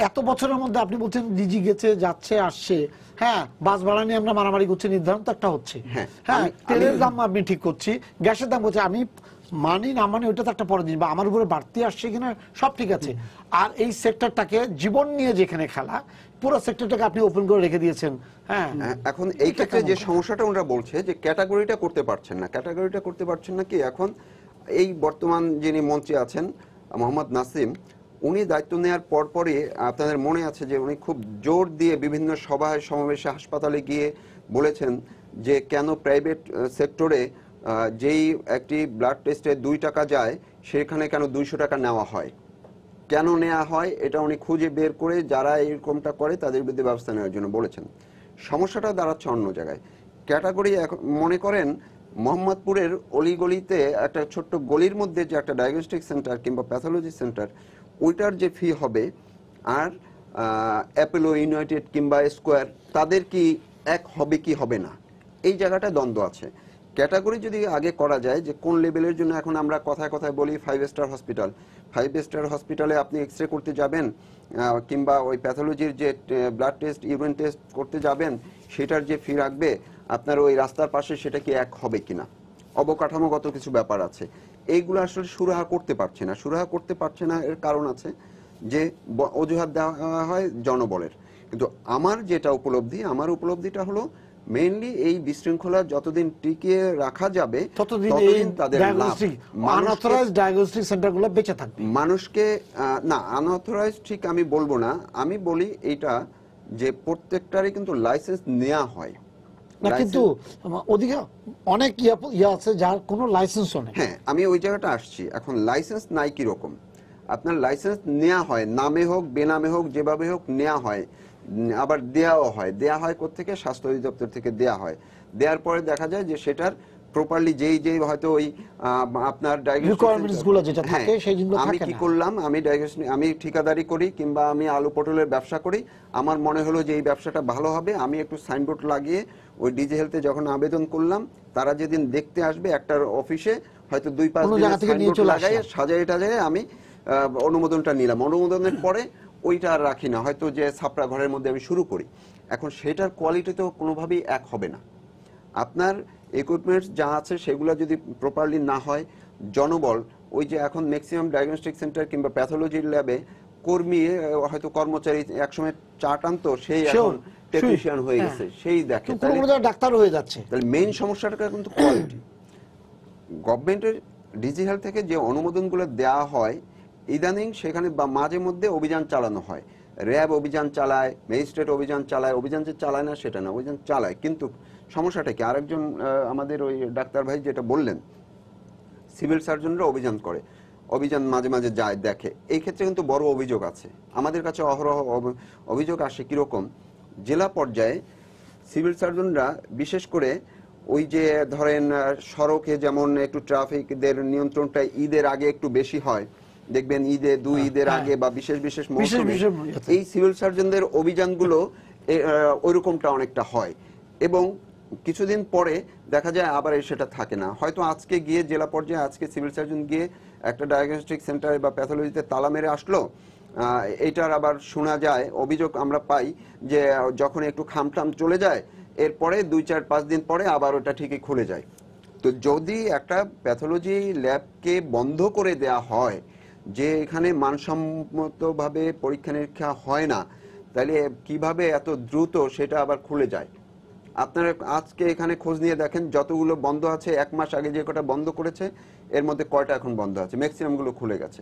এত বছরের মধ্যে আপনি বলছেন ডিজি গেছে, যাচ্ছে, আসছে, বাস ভাড়া নিয়ে আমরা মারামারি করছি, নির্ধারণ তো একটা হচ্ছে, তেলের দাম আমি ঠিক করছি, গ্যাসের দাম করছি, আমি মানি না মানি ওইটা তো একটা পরের জিনিস, বা আমার উপরে বাড়তি আসছে কিনা সব ঠিক আছে। আর এই সেক্টরটাকে জীবন নিয়ে যেখানে খেলা, পুরো সেক্টরটাকে আপনি ওপেন করে রেখে দিয়েছেন। এখন এই ক্ষেত্রে যে সমস্যাটা ওরা বলছে যে ক্যাটাগরিটা করতে পারছেন না কি এখন এই বর্তমান যিনি মন্ত্রী আছেন মোহাম্মদ নাসিম, উনি দায়িত্ব নেওয়ার পরপরই আপনাদের মনে আছে যে উনি খুব জোর দিয়ে বিভিন্ন সভায় সমাবেশে হাসপাতালে গিয়ে বলেছেন যে কেন প্রাইভেট সেক্টরে যেই একটি ব্লাড টেস্টে 2 টাকা যায় সেখানে কেন 200 টাকা নেওয়া হয়, কেন নেওয়া হয় এটা উনি খুঁজে বের করে যারা এরকমটা করে তাদের বিরুদ্ধে ব্যবস্থা নেওয়ার জন্য বলেছেন। সমস্যাটা দাঁড়াচ্ছে অন্য জায়গায়। ক্যাটাগরি মনে করেন মোহাম্মদপুরের অলিগলিতে একটা ছোট্ট গলির মধ্যে যে একটা ডায়াগনস্টিক সেন্টার কিংবা প্যাথোলজি সেন্টার, ওইটার যে ফি হবে আর অ্যাপোলো, ইউনাইটেড কিংবা স্কোয়ার তাদের কি এক হবে কি হবে না, এই জায়গাটা দ্বন্দ্ব আছে। ক্যাটাগরি যদি আগে করা যায় যে কোন লেভেলের জন্য, এখন আমরা কথায় কথায় বলি 5 স্টার হসপিটাল, 5 স্টার হসপিটালে আপনি এক্স রে করতে যাবেন কিংবা ওই প্যাথোলজির যে ব্লাড টেস্ট, ইউরিন টেস্ট করতে যাবেন, সেটার যে ফি রাখবে আপনার ওই রাস্তার পাশে, সেটা কি এক হবে কিনা, অবকাঠামোগত কিছু ব্যাপার আছে। এইগুলো আসলে সুরাহা করতে পারছে না। সুরাহা করতে পারছে না এর কারণ আছে যে অজুহাত দেওয়া হয় জনবলের। কিন্তু আমার যেটা উপলব্ধি, আমার উপলব্ধিটা হলো মেইনলি এই বিশৃঙ্খলা যতদিন টিকিয়ে রাখা যাবে ততদিন তাদের আনঅথরাইজড ডায়াগনস্টিক সেন্টারগুলো বেঁচে থাকবে। মানুষকে না, আনঅথরাইজড ঠিক আমি বলবো না, আমি বলি এইটা যে প্রত্যেকটারই কিন্তু লাইসেন্স নেওয়া হয় না, কিন্তু ওদিকে অনেক ইয়া আছে যার কোনো লাইসেন্সও নেই। হ্যাঁ, আমি ওই জায়গাটা আসছি। এখন লাইসেন্স নাই কি রকম, আপনার লাইসেন্স নেওয়া হয়, নামে হোক বেনামে হোক যেভাবে হোক নেওয়া হয়, আবার দেওয়াও হয়। দেয়া হয় কোত্থেকে? স্বাস্থ্য অধিদপ্তর থেকে দেয়া হয়। দেওয়ার পরে দেখা যায় যে সেটার প্রপারলি যেই হয়তো ওই আপনার আমি কি করলাম, আমি ঠিকাদারি করি কিংবা আমি আলু পটলের ব্যবসা করি, আমার মনে হলো যে এই ব্যবসাটা ভালো হবে, আমি একটু সাইনবোর্ড লাগিয়ে ওই ডিজি হেলথে যখন আবেদন করলাম, তারা যেদিন দেখতে আসবে একটার অফিসে হয়তো 2-5 দিন লাগাই সাজাই টাজাই আমি অনুমোদনটা নিলাম। অনুমোদনের পরে ওইটা আর রাখি না, হয়তো যে ছাপড়া ঘরের মধ্যে আমি শুরু করি। এখন সেটার কোয়ালিটি তো কোনোভাবেই এক হবে না। আপনার ইকুইপমেন্টস যা আছে সেগুলো যদি প্রপারলি না হয়, জনবল, ওই যে এখন ম্যাক্সিমাম ডায়াগনস্টিক সেন্টার কিংবা প্যাথোলজির ল্যাবে কর্মী, হয়তো কর্মচারী একসময় চার্ট আনতো, সেই এখন টেকনিশিয়ান হয়ে গেছে, সেই দেখে ডাক্তার হয়ে যাচ্ছে। তাহলে মেইন সমস্যাটা কিন্তু কোয়ালিটি। গভর্নমেন্টের ডিজি হেলথ থেকে যে অনুমোদনগুলো দেওয়া হয়, ইদানিং সেখানে বা মাঝে মধ্যে অভিযান চালানো হয়, র্যাব অভিযান চালায়, ম্যাজিস্ট্রেট অভিযান চালায়। অভিযান যে চালায় না সেটা না, অভিযান চালায়, কিন্তু সমস্যাটা কি? আরেকজন আমাদের ওই ডাক্তার ভাই যেটা বললেন, সিভিল সার্জনরা অভিযান করে, অভিযান মাঝে মাঝে যায় দেখে। এই ক্ষেত্রে কিন্তু বড় অভিযোগ আছে, আমাদের কাছে অহরহ অভিযোগ আসে। কিরকম? জেলা পর্যায়ে সিভিল সার্জনরা বিশেষ করে ওই যে ধরেন সড়কে যেমন একটু ট্রাফিকদের নিয়ন্ত্রণটা ঈদের আগে একটু বেশি হয়, দেখবেন ঈদে 2 ঈদের আগে বা বিশেষ বিশেষ মৌসুমে এই সিভিল সার্জনদের অভিযানগুলো ওইরকমটা অনেকটা হয়, এবং কিছুদিন পরে দেখা যায় আবার সেটা থাকে না। হয়তো আজকে গিয়ে জেলা পর্যায়ে আজকে সিভিল সার্জন গিয়ে একটা ডায়াগনস্টিক সেন্টারে বা প্যাথোলজিতে তালা মেরে আসলো, এইটার আবার শোনা যায়, অভিযোগ আমরা পাই যে যখন একটু খামটাম চলে যায়, এরপরে 2-4-5 দিন পরে আবার ওটা ঠিকই খুলে যায়। তো যদি একটা প্যাথোলজি ল্যাবকে বন্ধ করে দেয়া হয় যে এখানে মানসম্মতভাবে পরীক্ষা নিরীক্ষা হয় না, তাহলে কিভাবে এত দ্রুত সেটা আবার খুলে যায়? আপনারা আজকে এখানে খোঁজ নিয়ে দেখেন, যতগুলো বন্ধ আছে 1 মাস আগে যে কটা বন্ধ করেছে, এর মধ্যে কয়টা এখন বন্ধ আছে? ম্যাক্সিমামগুলো খুলে গেছে।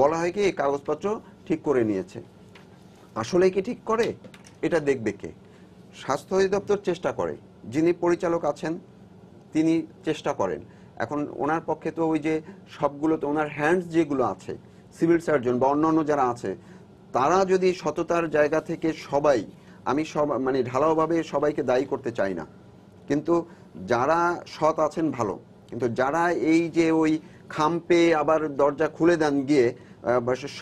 বলা হয় কি এই কাগজপত্র ঠিক করে নিয়েছে, আসলে কি ঠিক করে? এটা দেখবে কে? স্বাস্থ্য অধিদপ্তর চেষ্টা করে, যিনি পরিচালক আছেন তিনি চেষ্টা করেন। এখন ওনার পক্ষে তো ওই যে সবগুলো তো ওনার হ্যান্ডস যেগুলো আছে, সিভিল সার্জন বা অন্যান্য যারা আছে, তারা যদি সততার জায়গা থেকে সবাই, আমি সব মানে ঢালাওভাবে সবাইকে দায়ী করতে চাই না, কিন্তু যারা সৎ আছেন ভালো, কিন্তু যারা এই যে ওই খাম্পে আবার দরজা খুলে দেন, গিয়ে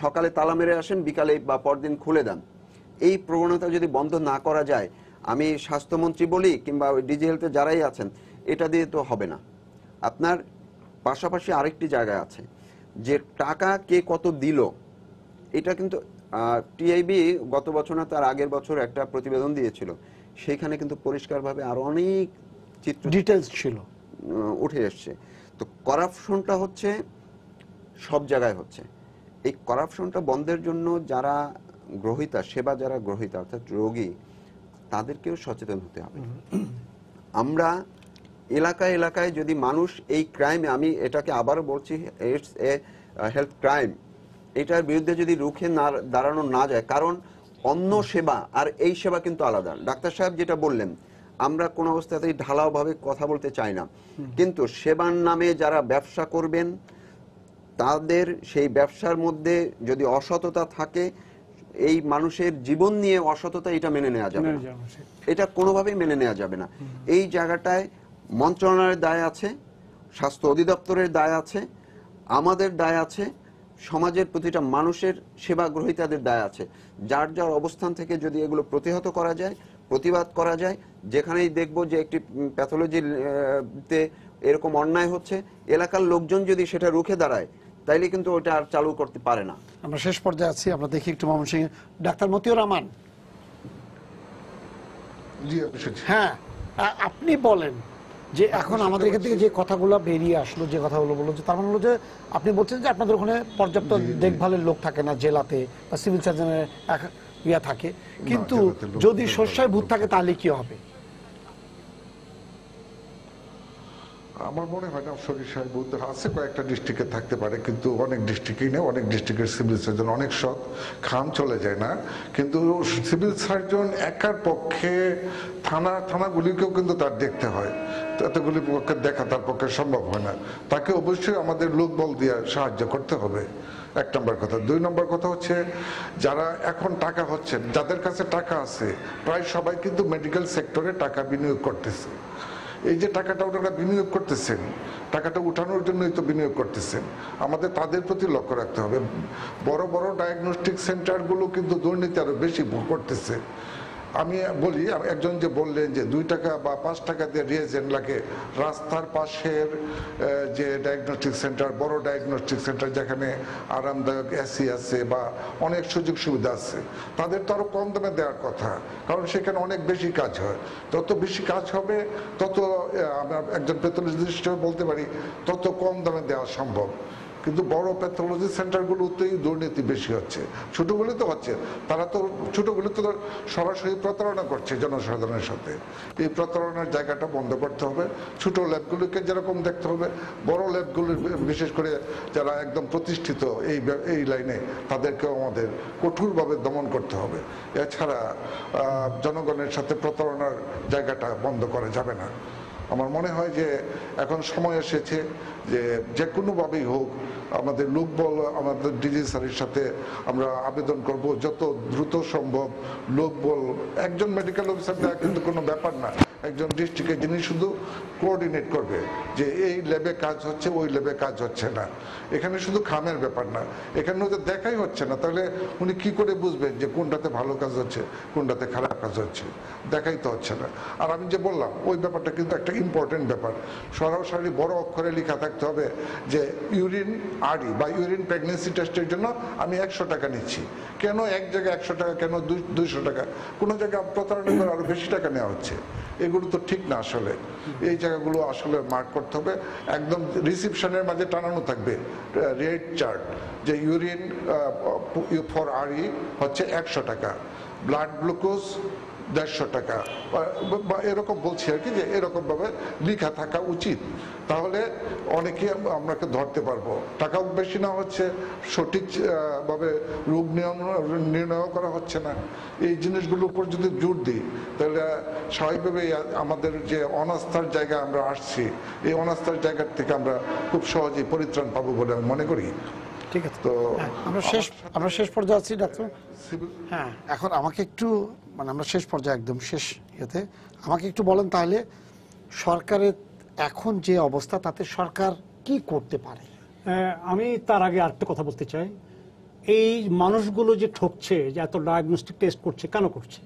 সকালে তালা মেরে আসেন, বিকালে বা পরদিন খুলে দেন, এই প্রবণতা যদি বন্ধ না করা যায়, আমি স্বাস্থ্যমন্ত্রী বলি কিংবা ডিজি হেলথে যারাই আছেন, এটা দিয়ে তো হবে না। আপনার পাশাপাশি আরেকটি জায়গা আছে যে টাকা কে কত দিল, এটা কিন্তু টিআইবি গত বছর না তার আগের বছর একটা প্রতিবেদন দিয়েছিল, সেইখানে কিন্তু পরিষ্কারভাবে আরো অনেক চিত্র ডিটেইলস ছিল, উঠে এসছে। তো করাপশনটা হচ্ছে সব জায়গায় হচ্ছে। এই করাপশনটা বন্ধের জন্য যারা গ্রহীতা, সেবা যারা গ্রহীতা অর্থাৎ রোগী, তাদেরকেও সচেতন হতে হবে। আমরা এলাকায় এলাকায় যদি মানুষ এই ক্রাইমে, আমি এটাকে আবারও বলছি, ইটস এ হেলথ ক্রাইম, এটার বিরুদ্ধে যদি রুখে না দাঁড়ানো না যায়, কারণ অন্য সেবা আর এই সেবা কিন্তু আলাদা। ডাক্তার সাহেব যেটা বললেন, আমরা কোন অবস্থাতেই ঢালাওভাবে কথা বলতে চাই না, কিন্তু সেবার নামে যারা ব্যবসা করবেন, তাদের সেই ব্যবসার মধ্যে যদি অসততা থাকে, এই মানুষের জীবন নিয়ে অসততা, এটা মেনে নেওয়া যাবে না, এটা কোনোভাবেই মেনে নেওয়া যাবে না। এই জায়গাটায় মন্ত্রণালয়ের দায় আছে, স্বাস্থ্য অধিদপ্তরের দায় আছে, আমাদের দায় আছে, সমাজের প্রতিটা মানুষের সেবা গ্রহীতাদের দায় আছে। যার যার অবস্থান থেকে যদি এগুলো প্রতিহত করা যায়, প্রতিবাদ করা যায়, যেখানেই দেখব যে একটি প্যাথোলজিতে এরকম অন্যায় হচ্ছে, এলাকার লোকজন যদি সেটা রুখে দাঁড়ায়, তাইলে কিন্তু ওটা আর চালু করতে পারে না। আমরা শেষ পর্যায়ে আছি, আমরা দেখি একটু ময়মনসিংহে ডাক্তার মতিউর রহমান। হ্যাঁ, আপনি বলেন যে এখন আমাদের এখান থেকে যে কথাগুলো বেরিয়ে আসলো, যে কথাগুলো বললো, যে তার মানে হলো যে আপনি বলছেন যে আপনাদের ওখানে পর্যাপ্ত দেখভালের লোক থাকে না জেলাতে, বা সিভিল সার্জনের ইয়া থাকে, কিন্তু যদি শস্যায় ভূত থাকে তাহলে কি হবে? আমার মনে হয় না সরিষায় ভূত আছে, কয়েকটা ডিস্ট্রিক্টে থাকতে পারে, কিন্তু অনেক ডিস্ট্রিক্টই নেই। অনেক ডিস্ট্রিক্টের সিভিল সার্জন অনেক সৎ, খাম চলে যায় না। কিন্তু সিভিল সার্জন একার পক্ষে থানাগুলিকেও কিন্তু তার দেখতে হয়, এতগুলি পক্ষে দেখা তার পক্ষে সম্ভব হয় না। তাকে অবশ্যই আমাদের লোকবল দিয়ে সাহায্য করতে হবে, 1 নম্বর কথা। 2 নম্বর কথা হচ্ছে, যারা এখন টাকা হচ্ছে, যাদের কাছে টাকা আছে, প্রায় সবাই কিন্তু মেডিকেল সেক্টরে টাকা বিনিয়োগ করতেছে। এই যে টাকাটা ওনারা বিনিয়োগ করতেছেন, টাকাটা উঠানোর জন্যই তো বিনিয়োগ করতেছেন। আমাদের তাদের প্রতি লক্ষ্য রাখতে হবে। বড় বড় ডায়াগনস্টিক সেন্টারগুলো কিন্তু দুর্নীতি আরো বেশি করতেছে। আমি বলি, একজন যে বললেন যে 2 টাকা বা 5 টাকা দিয়ে রিয়েজেন্ট লাগে, রাস্তার পাশের যে ডায়াগনস্টিক সেন্টার, বড় ডায়াগনস্টিক সেন্টার যেখানে আরামদায়ক এসি আছে বা অনেক সুযোগ সুবিধা আছে, তাদের তো আরো কম দামে দেওয়ার কথা, কারণ সেখানে অনেক বেশি কাজ হয়। যত বেশি কাজ হবে তত, আমরা একজন প্যাথোলজিস্ট হিসেবে বলতে পারি, তত কম দামে দেওয়া সম্ভব। কিন্তু বড় প্যাথোলজি সেন্টারগুলোতেই দুর্নীতি বেশি হচ্ছে। ছোটগুলো তো হচ্ছে, তারা তো ছোটগুলো তো সরাসরি প্রতারণা করছে জনসাধারণের সাথে। এই প্রতারণার জায়গাটা বন্ধ করতে হবে। ছোট ল্যাবগুলোকে যেরকম দেখতে হবে, বড় ল্যাবগুলো বিশেষ করে যারা একদম প্রতিষ্ঠিত এই লাইনে, তাদেরকেও আমাদের কঠোরভাবে দমন করতে হবে। এছাড়া জনগণের সাথে প্রতারণার জায়গাটা বন্ধ করা যাবে না। আমার মনে হয় যে এখন সময় এসেছে যে কোনোভাবেই হোক আমাদের লোকবল, আমাদের ডিজি স্যারের সাথে আমরা আবেদন করব যত দ্রুত সম্ভব লোকবল। একজন মেডিকেল অফিসার দেওয়া কিন্তু কোনো ব্যাপার না, একজন ডিস্ট্রিক্টে যিনি শুধু কোঅর্ডিনেট করবে যে এই ল্যাবে কাজ হচ্ছে, ওই ল্যাবে কাজ হচ্ছে না। এখানে শুধু খামের ব্যাপার না, এখানে ওদের দেখাই হচ্ছে না, তাহলে উনি কি করে বুঝবেন যে কোনটাতে ভালো কাজ হচ্ছে, কোনটাতে খারাপ কাজ হচ্ছে? দেখাই তো হচ্ছে না। আর আমি যে বললাম, ওই ব্যাপারটা কিন্তু একটা ইম্পর্টেন্ট ব্যাপার। সরাসরি বড় অক্ষরে লেখা থাকতে হবে যে ইউরিন আরই বা ইউরিন প্রেগনেন্সি টেস্টের জন্য আমি 100 টাকা নিচ্ছি। কেন এক জায়গায় 100 টাকা, কেন 200 টাকা? কোনো জায়গায় প্রতারণা করে আরো বেশি টাকা নেওয়া হচ্ছে। এগুলো তো ঠিক না। আসলে এই জায়গাগুলো আসলে মার্ক করতে হবে, একদম রিসিপশনের মাঝে টানানো থাকবে রেট চার্ট, যে ইউরিন ফর আরই হচ্ছে 100 টাকা, ব্লাড গ্লুকোজ 150 টাকা, বা এরকম বলছি আর কি, যে এরকম ভাবে লেখা থাকা উচিত। তাহলে অনেকে আমরাকে ধরতে পারবো। টাকাও বেশি না হচ্ছে, সঠিক ভাবে রোগ নির্ণয় করা হচ্ছে না। এই জিনিসগুলোর উপর যদি জোর দিই, তাহলে স্বাভাবিকভাবে আমাদের যে অনাস্থার জায়গা আমরা আসছি, এই অনাস্থার জায়গা থেকে আমরা খুব সহজেই পরিত্রাণ পাবো বলে আমি মনে করি। ঠিক আছে, তো আমরা শেষ পর্যায়ে আছি ডাক্তার। হ্যাঁ, এখন আমাকে একটু, মানে আমরা শেষ পর্যায়ে একদম শেষ ইয়েতে, আমাকে একটু বলেন তাহলে সরকারের এখন যে অবস্থা, তাতে সরকার কি করতে পারে? আমি তার আগে আরেকটা কথা বলতে চাই। এই মানুষগুলো যে ঠকছে, যে এত ডায়াগনস্টিক টেস্ট করছে, কেন করছে?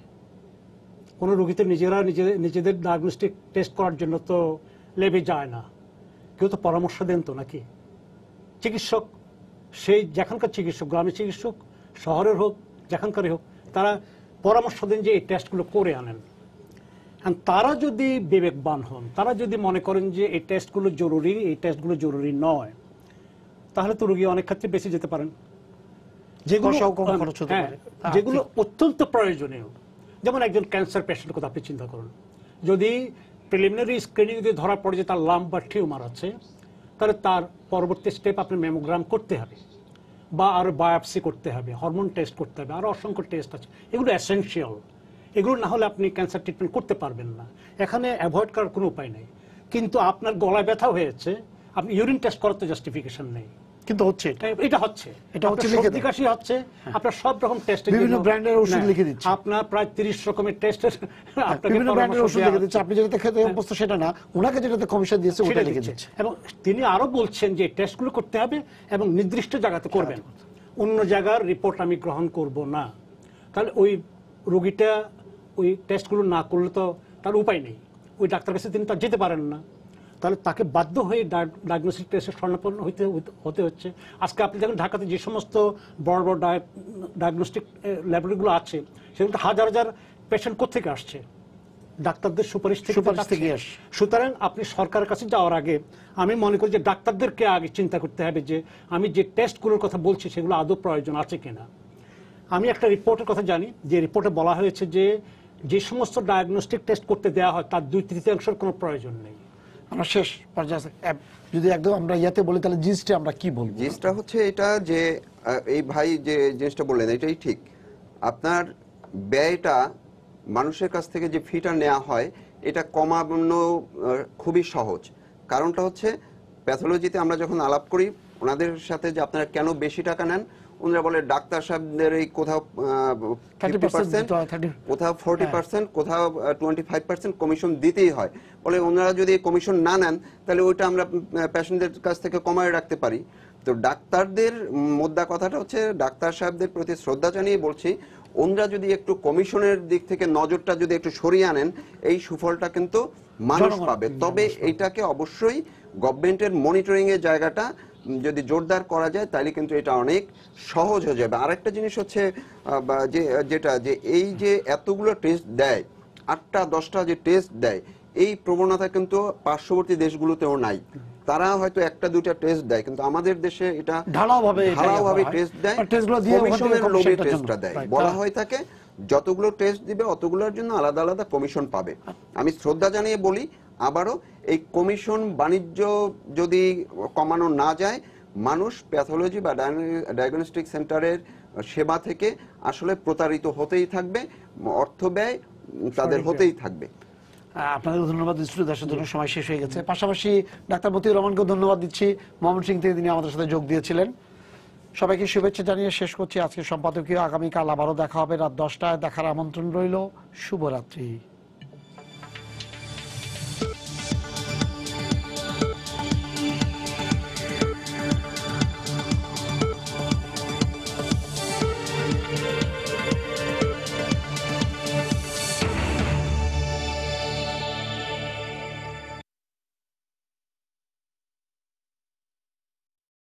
কোনো রোগীতে নিজেদের ডায়াগনস্টিক টেস্ট করার জন্য তো লেবে যায় না, কেউ তো পরামর্শ দেন তো নাকি? চিকিৎসক, সেই যেখানকার চিকিৎসক, গ্রামের চিকিৎসক, শহরের হোক, যেখানকারই হোক, তারা পরামর্শ দেন যে এই টেস্টগুলো করে আনেন। তারা যদি বিবেকবান হন, তারা যদি মনে করেন যে এই টেস্টগুলো জরুরি, এই টেস্টগুলো জরুরি নয়, তাহলে তো রোগী অনেক ক্ষেত্রে বেঁচে যেতে পারেন। যেগুলো অত্যন্ত প্রয়োজনীয়, যেমন একজন ক্যান্সার পেশেন্টের কথা আপনি চিন্তা করুন, যদি প্রিলিমিনারি স্ক্রিনিং দিয়ে ধরা পড়ে যে তার লাম্প বা টিউমার আছে, তাহলে তার পরবর্তী স্টেপ আপনি ম্যামোগ্রাম করতে হবে, বা আরো বায়োপসি করতে হবে, হরমোন টেস্ট করতে হবে, আরো অসংখ্য টেস্ট আছে। এগুলো এসেনশিয়াল। এগুলো না হলে আপনি ক্যান্সার ট্রিটমেন্ট করতে পারবেন না। এখানে অ্যাভয়েড করার কোনো উপায় নেই। কিন্তু আপনার গলায় ব্যথা হয়েছে, আপনি ইউরিন টেস্ট করার তো জাস্টিফিকেশন নেই। কিন্তু হচ্ছে এটা হচ্ছে লিখে দেয়। কাশি হচ্ছে, আপনার সব রকম টেস্ট, বিভিন্ন ব্র্যান্ডের ওষুধ লিখে দিচ্ছে, আপনার প্রায় 30 রকমের টেস্টের বিভিন্ন ব্র্যান্ডের ওষুধ লিখে দিচ্ছে। আপনি যেটাতে খেতে অভ্যস্ত সেটা না, ওনাকে যেটাতে কমিশন দিয়েছে ওটা লিখে দিচ্ছে। এবং তিনি আরো বলছেন যে টেস্টগুলো করতে হবে এবং নির্দিষ্ট জায়গাতে করবেন, অন্য জায়গার রিপোর্ট আমি গ্রহণ করব না। তাহলে ওই রোগীটা ওই টেস্টগুলো না করলে তো তার উপায় নেই, ওই ডাক্তার কাছে তিনি তার যেতে পারেন না, তাহলে তাকে বাধ্য হয়ে ডায়াগনস্টিক টেস্টের স্বর্ণাপন্ন হতে হচ্ছে। আজকে আপনি দেখেন ঢাকাতে যে সমস্ত বড় বড় ডায়াগনস্টিক ল্যাবরেটরিগুলো আছে, সেগুলো হাজার হাজার পেশেন্ট কোথেকে আসছে, ডাক্তারদের সুপারিশ থেকে। সুতরাং আপনি সরকারের কাছে যাওয়ার আগে আমি মনে করি যে ডাক্তারদেরকে আগে চিন্তা করতে হবে যে আমি যে টেস্টগুলোর কথা বলছি সেগুলো আদৌ প্রয়োজন আছে কিনা। আমি একটা রিপোর্টের কথা জানি, যে রিপোর্টে বলা হয়েছে যে সমস্ত ডায়াগনস্টিক টেস্ট করতে দেওয়া হয় তার 2/3 কোনো প্রয়োজন নেই। আমরা শেষ পর্যায়ে যদি একদম আমরা ইয়াতে বলি তাহলে জিনিসটা আমরা কি বলবো? জিনিসটা হচ্ছে এটা যে এই ভাই যে জিনিসটা বললেন এটাই ঠিক। আপনার ব্যয়টা মানুষের কাছ থেকে যে ফিটা নেওয়া হয় এটা কমানো খুবই সহজ। কারণটা হচ্ছে প্যাথোলজিতে আমরা যখন আলাপ করি ওনাদের সাথে যে আপনারা কেন বেশি টাকা নেন, ওনারা বলে ডাক্তার সাহেবদের এই কোথাও 50%, কোথাও 40%, কোথাও 25% কমিশন দিতেই হয়। বলে ওনারা যদি কমিশন না নেন তাহলে ওইটা আমরা পেশেন্টদের কাছ থেকে কমায় রাখতে পারি। তো ডাক্তারদের মোদ্দা কথাটা হচ্ছে ডাক্তার সাহেবদের প্রতি শ্রদ্ধা জানিয়ে বলছি, ওনারা যদি একটু কমিশনের দিক থেকে নজরটা যদি একটু সরিয়ে আনেন এই সুফলটা কিন্তু মানুষ পাবে। তবে এইটাকে অবশ্যই গভর্নমেন্টের মনিটরিং এর জায়গাটা যদি জোরদার করা যায় তাহলে কিন্তু এটা অনেক সহজ হয়ে যাবে। আরেকটা জিনিস হচ্ছে যেটা যে এই যে এতগুলো টেস্ট দেয়, 8টা 10টা যে টেস্ট দেয়, এই প্রবণতা কিন্তু পার্শ্ববর্তী দেশগুলোতেও নাই। তারা হয়তো 1টা 2টা টেস্ট দেয়, কিন্তু আমাদের দেশে এটা ঢালাওভাবে টেস্ট দেয়, কমিশনের লোভে টেস্টটা দেয়। বলা হয়ে থাকে যতগুলো টেস্ট দিবে অতগুলোর জন্য আলাদা আলাদা কমিশন পাবে। আমি শ্রদ্ধা জানিয়ে বলি আবারও, এই কমিশন বাণিজ্য যদি কমানো না যায়, মানুষ প্যাথোলজি বা ডায়াগনস্টিক সেন্টারের সেবা থেকে আসলে প্রতারিত হতেই থাকবে, অর্থ ব্যয় তাদের হতেই থাকবে। আপনাদের ধন্যবাদ, স্টুডিও দেশের জন্য সময় শেষ হয়ে গেছে। পাশাপাশি ডাক্তার মতিউর রহমানকেও ধন্যবাদ দিচ্ছি, ময়মনসিংহ থেকে তিনি আমাদের সাথে যোগ দিয়েছিলেন। সবাইকে শুভেচ্ছা জানিয়ে শেষ করছি আজকে সম্পাদকীয়। আগামীকাল আবারও দেখা হবে রাত 10টায়, দেখার আমন্ত্রণ রইল। শুভরাত্রি।